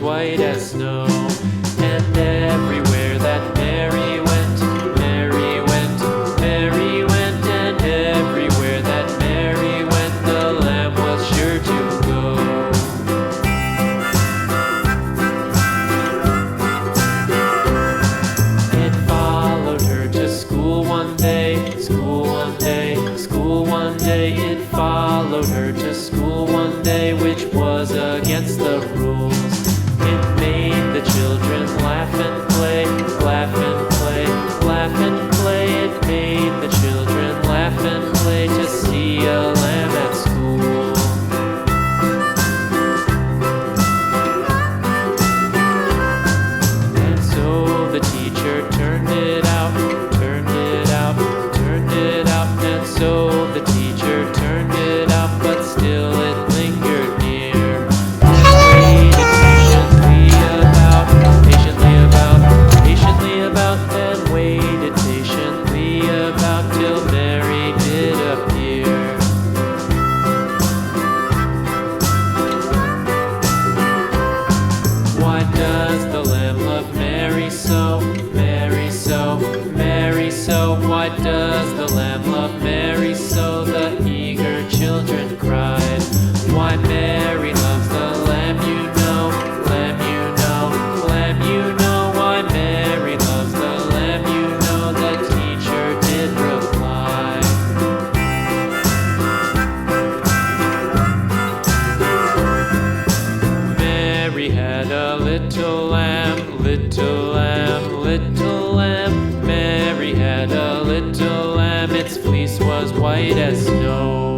white as snow. And everywhere that Mary went, Mary went, Mary went, and everywhere that Mary went, the lamb was sure to go. It followed her to school one day, school one day, school one day. It followed her to school one day, which was against the rules. It made the children laugh and play, laugh and play, laugh and play. It made the children laugh and play to see a lamb at school. And so the teacher turned it out, turned it out, turned it out. And so the teacher turned it out, but still it lingered near. Patiently about, and waited patiently about till Mary did appear. Why does the lamb love Mary so, Mary so, Mary so? Why does the lamb love Mary so? The eager children cried. Why Mary loves the lamb, you know, lamb, you know, lamb, you know. Why Mary loves the lamb, you know, the teacher did reply. Mary had a little lamb, little lamb, little lamb. Mary had a little lamb, its fleece was white as snow.